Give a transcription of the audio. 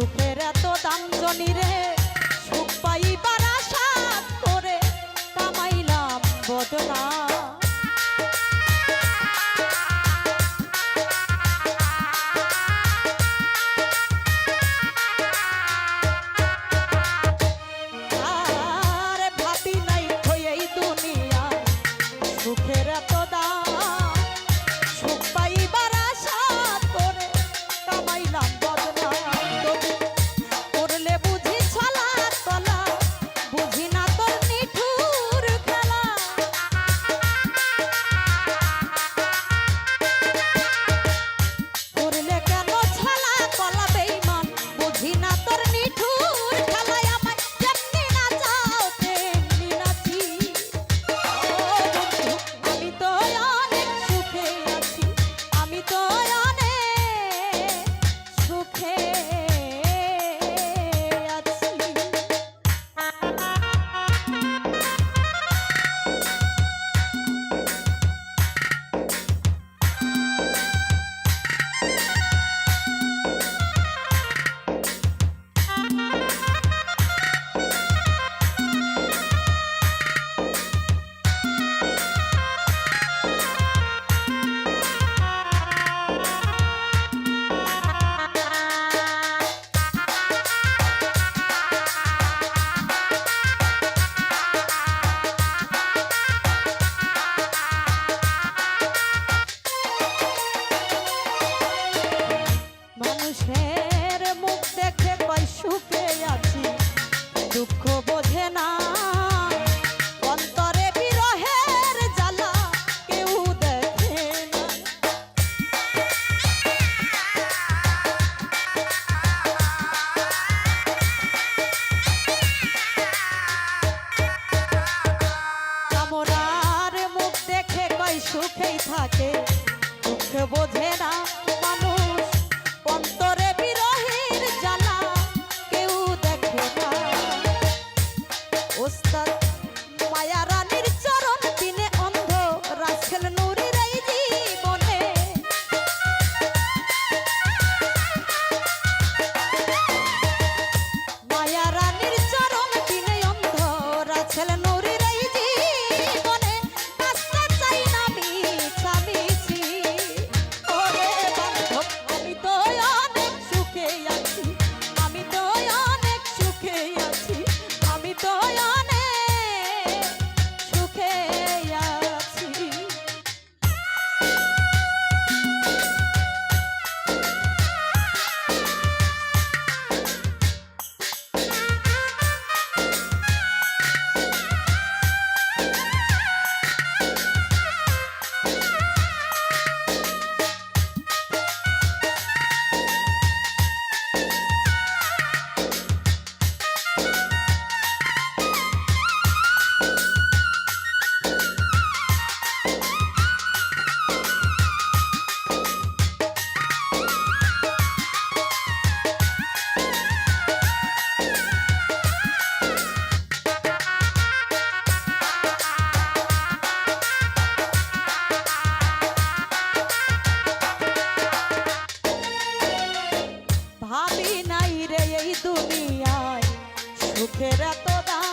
সুখের এত দাম জনি রে, সুখ পাইবার আশা করে কামাইলাম বদনা। আর ভাবি নাই কই এই দুনিয়ায় সুখের এত দাম, সুখ পাইবার আশা করে কামাইলাম বদনা। তবু করলে বুঝি ছলা তলা, বুঝি না তোর নিঠুর খেলা। করলে কেন ছলা কলা বেঈমান, বুঝি না তোর নিঠুর খেলায়। আমায় যেমনি নাচাও তেমনি নাচি। ও বন্ধু, আমি তো অনেক সুখে আছি, আমি তো অনেক সুখে আছি। মানুষের মুখ দেখে কয় সুখে আছি, দুঃখ বোঝে না অন্তরে বিরহের জ্বালা কেউ দেখে না। কামরার মুখ দেখে কয় সুখেই থাকে, দুঃখ বোঝে না মানুষ অন্তরে বিরহের জ্বালা কেউ দেখে না। ওস্তাদ মায়া রানীর চরণ দিনে অন্ধ রাসেল নূরের এই জীবনে। মায়া রানীর চরণ দিনে অন্ধ রাসেল নূরের এই জীবনে। কাজটা চাই না মিছামিছি। ওরে বান্ধব, আমি তো অনেক সুখে আছি, আমি তো অনেক সুখে আছি, আমি তো অনেক সুখে আছি। ভাবি নাই রে এই দুনিয়ায় সুখের এত দাম।